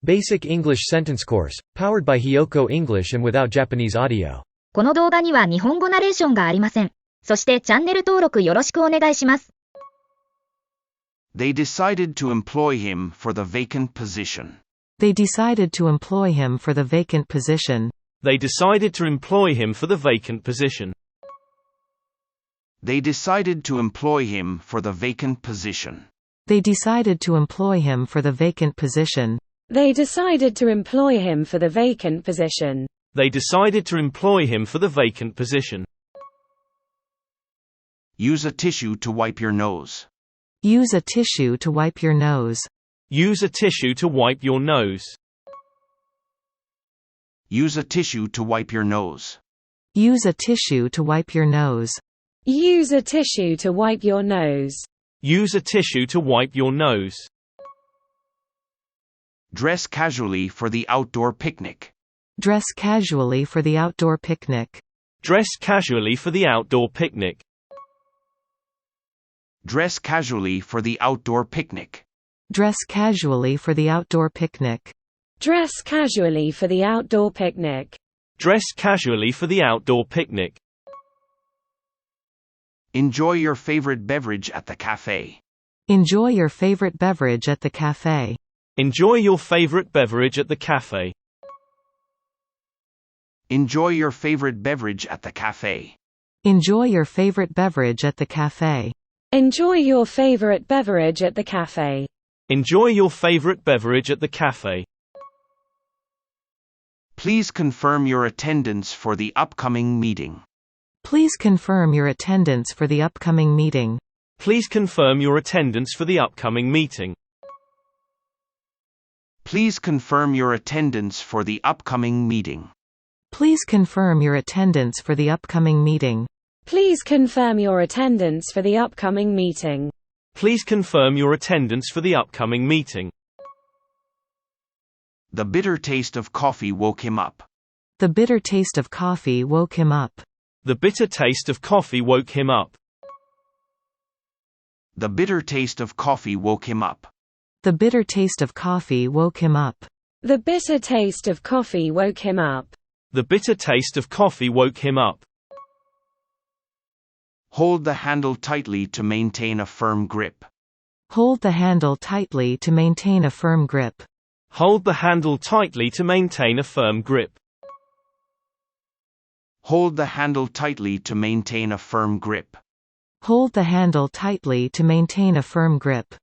Basic English Sentence Course, powered by HIYOKO English and without Japanese audio. この動画には日本語ナレーションがありません。そしてチャンネル登録よろしくお願いします。They decided to employ him for the vacant position. They decided to employ him for the vacant position. They decided to employ him for the vacant position. They decided to employ him for the vacant position. They decided to employ him for the vacant position. They decided to employ him for the vacant position. They decided to employ him for the vacant position. Use a tissue to wipe your nose. Use a tissue to wipe your nose. Use a tissue to wipe your nose. Use a tissue to wipe your nose. Use a tissue to wipe your nose. Use a tissue to wipe your nose. Use a tissue to wipe your nose. Dress casually for the outdoor picnic. Dress casually for the outdoor picnic. Dress casually for the outdoor picnic. Dress casually for the outdoor picnic. Dress casually for the outdoor picnic. Dress casually for the outdoor picnic. Dress casually for the outdoor picnic. Enjoy your favorite beverage at the cafe. Enjoy your favorite beverage at the cafe. Enjoy your favorite beverage at the cafe. Enjoy your favorite beverage at the cafe. Enjoy your favorite beverage at the cafe. Enjoy your favorite beverage at the cafe. Enjoy your favorite beverage at the cafe. Please confirm your attendance for the upcoming meeting. Please confirm your attendance for the upcoming meeting. Please confirm your attendance for the upcoming meeting. Please confirm your attendance for the upcoming meeting. Please confirm your attendance for the upcoming meeting. Please confirm your attendance for the upcoming meeting. Please confirm your attendance for the upcoming meeting. The bitter taste of coffee woke him up. The bitter taste of coffee woke him up. The bitter taste of coffee woke him up. The bitter taste of coffee woke him up. The bitter taste of coffee woke him up. The bitter taste of coffee woke him up. The bitter taste of coffee woke him up. Hold the handle tightly to maintain a firm grip. Hold the handle tightly to maintain a firm grip. Hold the handle tightly to maintain a firm grip. Hold the handle tightly to maintain a firm grip. Hold the handle tightly to maintain a firm grip.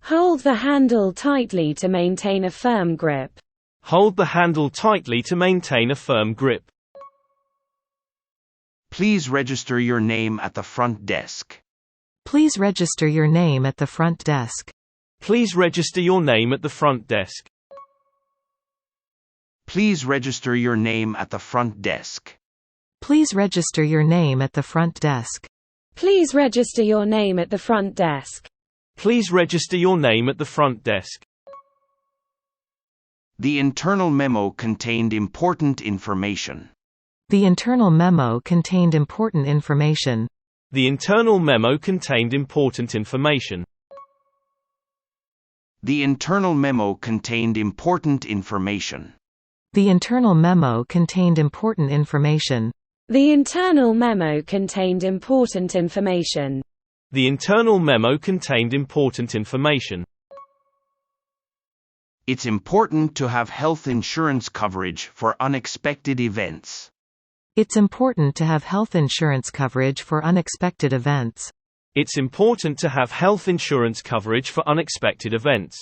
Hold the handle tightly to maintain a firm grip. Hold the handle tightly to maintain a firm grip. Please register your name at the front desk. Please register your name at the front desk. Please register your name at the front desk. Please register your name at the front desk. Please register your name at the front desk. Please register your name at the front desk. Please register your name at the front desk. The internal memo contained important information. The internal memo contained important information. The internal memo contained important information. The internal memo contained important information. The internal memo contained important information. The internal memo contained important information. The internal memo contained important information. It's important to have health insurance coverage for unexpected events. It's important to have health insurance coverage for unexpected events. It's important to have health insurance coverage for unexpected events.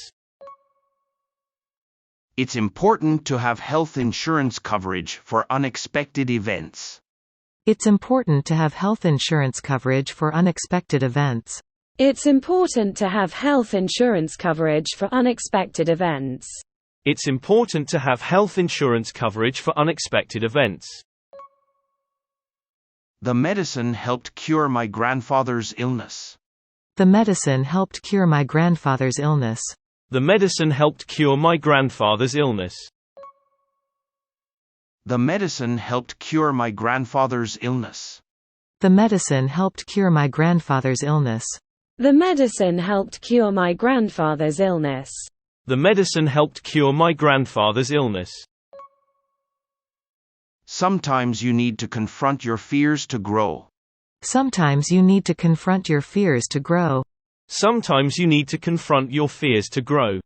It's important to have health insurance coverage for unexpected events. It's important to have health insurance coverage for unexpected events. It's important to have health insurance coverage for unexpected events. It's important to have health insurance coverage for unexpected events. The medicine helped cure my grandfather's illness. The medicine helped cure my grandfather's illness. The medicine helped cure my grandfather's illness. The medicine helped cure my grandfather's illness. The medicine helped cure my grandfather's illness. The medicine helped cure my grandfather's illness. The medicine helped cure my grandfather's illness. Sometimes you need to confront your fears to grow. Sometimes you need to confront your fears to grow. Sometimes you need to confront your fears to grow.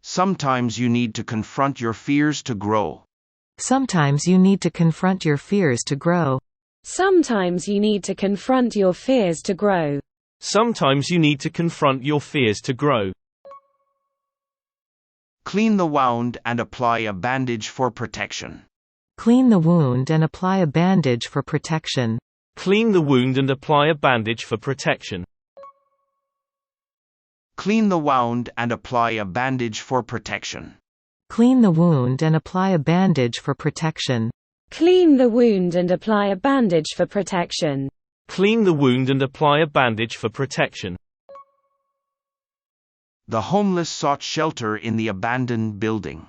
Sometimes you need to confront your fears to grow. Sometimes you need to confront your fears to grow. Sometimes you need to confront your fears to grow. Sometimes you need to confront your fears to grow. Clean the wound and apply a bandage for protection. Clean the wound and apply a bandage for protection. Clean the wound and apply a bandage for protection. Clean the wound and apply a bandage for protection. Clean the wound and apply a bandage for protection. Clean the wound and apply a bandage for protection. Clean the wound and apply a bandage for protection. The homeless sought shelter in the abandoned building.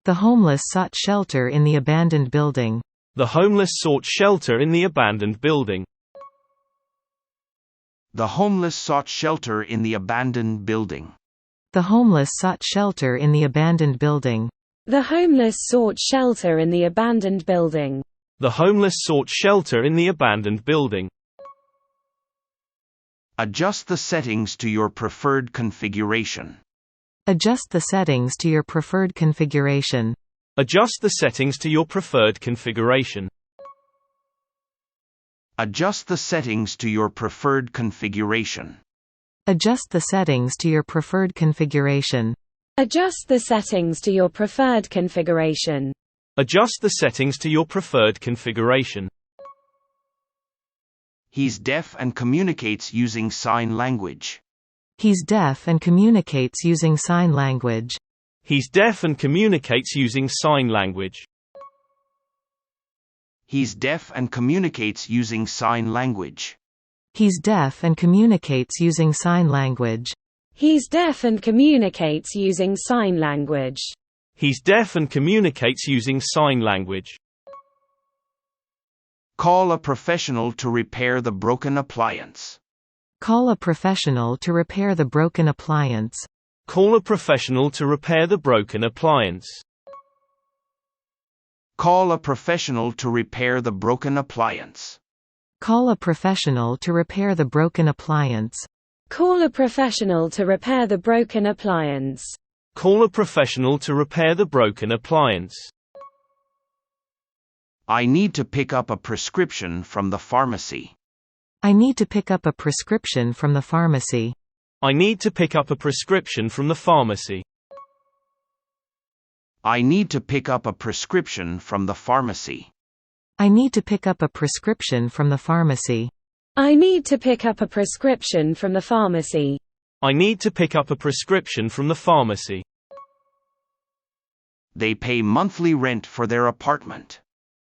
The homeless sought shelter in the abandoned building. The homeless sought shelter in the abandoned building. The homeless sought shelter in the abandoned building. The homeless sought shelter in the abandoned building. The homeless sought shelter in the abandoned building. The homeless sought shelter in the abandoned building. Adjust the settings to your preferred configuration. Adjust the settings to your preferred configuration. Adjust the settings to your preferred configuration. Adjust the settings to your preferred configuration. Adjust the settings to your preferred configuration. Adjust the settings to your preferred configuration. Adjust the settings to your preferred configuration. He's deaf and communicates using sign language. He's deaf and communicates using sign language. He's deaf and communicates using sign language. He's deaf and communicates using sign language. He's deaf and communicates using sign language. He's deaf and communicates using sign language. He's deaf and communicates using sign language. Call a professional to repair the broken appliance. Call a professional to repair the broken appliance. Call a professional to repair the broken appliance. Call a professional to repair the broken appliance. Call a professional to repair the broken appliance. Call a professional to repair the broken appliance. Call a professional to repair the broken appliance. I need to pick up a prescription from the pharmacy. I need to pick up a prescription from the pharmacy. I need to pick up a prescription from the pharmacy. I need to pick up a prescription from the pharmacy. I need to pick up a prescription from the pharmacy. I need to pick up a prescription from the pharmacy. I need to pick up a prescription from the pharmacy. They pay monthly rent for their apartment.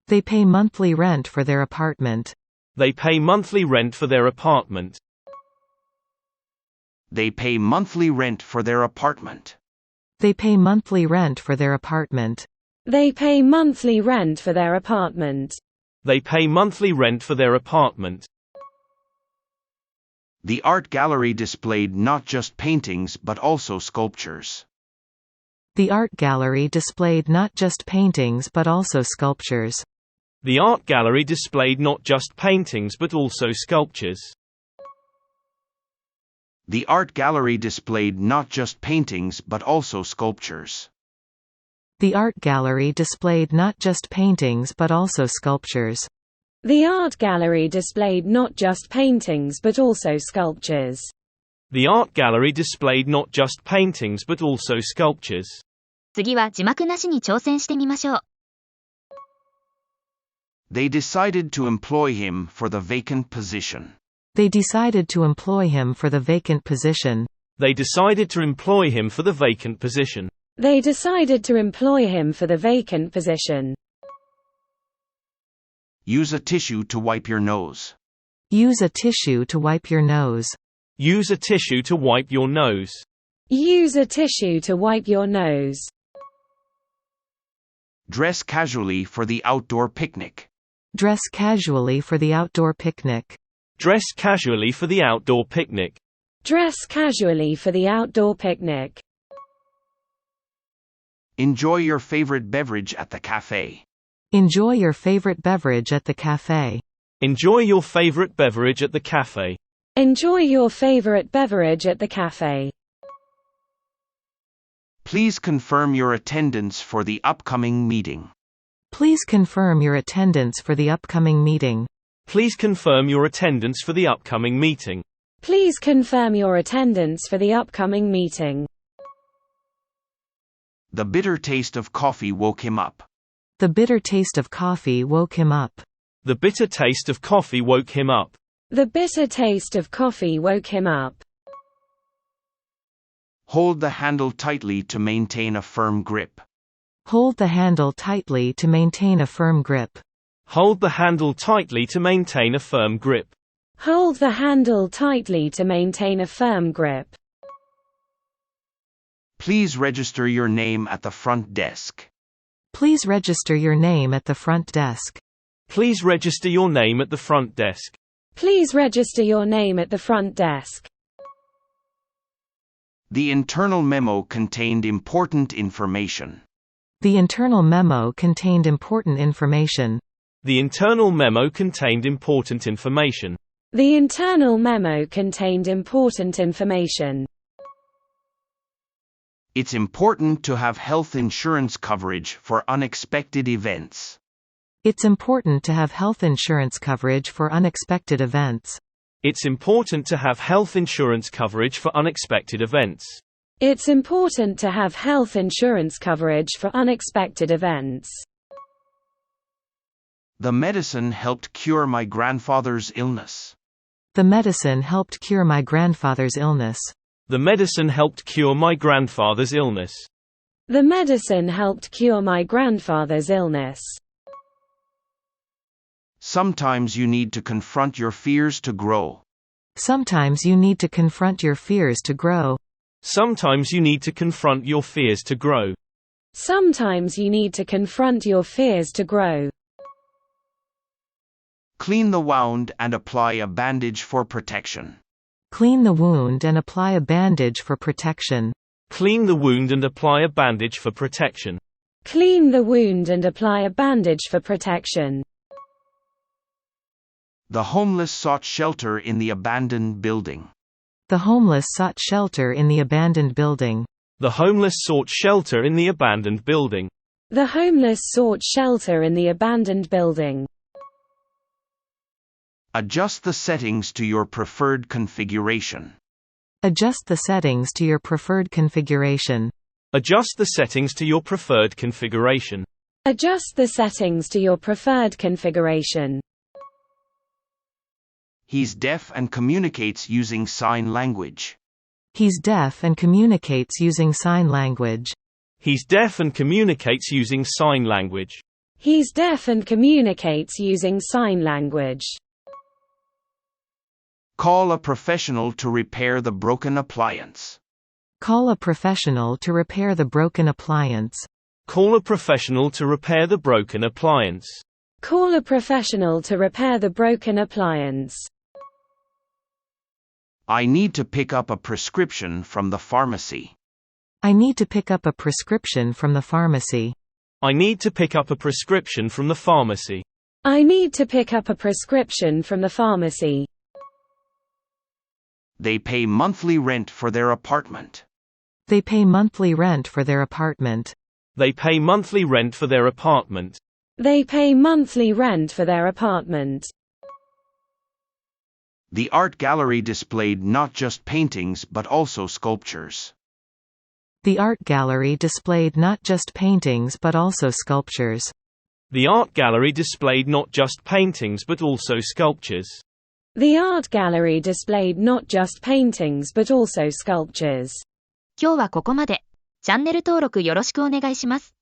They pay monthly rent for their apartment. They pay monthly rent for their apartment. They pay monthly rent for their apartment. They pay monthly rent for their apartment. They pay monthly rent for their apartment. They pay monthly rent for their apartment. The art gallery displayed not just paintings but also sculptures. The art gallery displayed not just paintings but also sculptures. The art gallery displayed not just paintings but also sculptures. The art gallery displayed not just paintings but also sculptures. The art gallery displayed not just paintings but also sculptures. The art gallery displayed not just paintings but also sculptures. The art gallery displayed not just paintings but also sculptures. 次は字幕なしに挑戦してみましょう。They decided to employ him for the vacant position. They decided to employ him for the vacant position. They decided to employ him for the vacant position. They decided to employ him for the vacant position. Use a tissue to wipe your nose. Use a tissue to wipe your nose. Use a tissue to wipe your nose. Use a tissue to wipe your nose. Dress casually for the outdoor picnic. Dress casually for the outdoor picnic. Dress casually for the outdoor picnic. Dress casually for the outdoor picnic. Enjoy your favorite beverage at the cafe. Enjoy your favorite beverage at the cafe. Enjoy your favorite beverage at the cafe. Enjoy your favorite beverage at the cafe. Please confirm your attendance for the upcoming meeting. Please confirm your attendance for the upcoming meeting. Please confirm your attendance for the upcoming meeting. Please confirm your attendance for the upcoming meeting. The bitter taste of coffee woke him up. The bitter taste of coffee woke him up. The bitter taste of coffee woke him up. The bitter taste of coffee woke him up. Hold the handle tightly to maintain a firm grip. Hold the handle tightly to maintain a firm grip. Hold the handle tightly to maintain a firm grip. Hold the handle tightly to maintain a firm grip. Please register your name at the front desk. Please register your name at the front desk. Please register your name at the front desk. Please register your name at the front desk. The internal memo contained important information. The internal memo contained important information. The internal memo contained important information. The internal memo contained important information. It's important to have health insurance coverage for unexpected events. It's important to have health insurance coverage for unexpected events. It's important to have health insurance coverage for unexpected events. It's important to have health insurance coverage for unexpected events. The medicine helped cure my grandfather's illness. The medicine helped cure my grandfather's illness. The medicine helped cure my grandfather's illness. The medicine helped cure my grandfather's illness. Sometimes you need to confront your fears to grow. Sometimes you need to confront your fears to grow. Sometimes you need to confront your fears to grow. Sometimes you need to confront your fears to grow. Clean the wound and apply a bandage for protection. Clean the wound and apply a bandage for protection. Clean the wound and apply a bandage for protection. Clean the wound and apply a bandage for protection. The homeless sought shelter in the abandoned building. The homeless sought shelter in the abandoned building. The homeless sought shelter in the abandoned building. The homeless sought shelter in the abandoned building. Adjust the settings to your preferred configuration. Adjust the settings to your preferred configuration. Adjust the settings to your preferred configuration. Adjust the settings to your preferred configuration. He's deaf and communicates using sign language. He's deaf and communicates using sign language. He's deaf and communicates using sign language. He's deaf and communicates using sign language. Call a professional to repair the broken appliance. Call a professional to repair the broken appliance. Call a professional to repair the broken appliance. Call a professional to repair the broken appliance. I need to pick up a prescription from the pharmacy. I need to pick up a prescription from the pharmacy. I need to pick up a prescription from the pharmacy. I need to pick up a prescription from the pharmacy. They pay monthly rent for their apartment. They pay monthly rent for their apartment. They pay monthly rent for their apartment. They pay monthly rent for their apartment. The art gallery displayed not just paintings but also sculptures. The art gallery displayed not just paintings but also sculptures. The art gallery displayed not just paintings but also sculptures. The art gallery displayed not just paintings but also sculptures. 今日はここまで。チャンネル登録よろしくお願いします。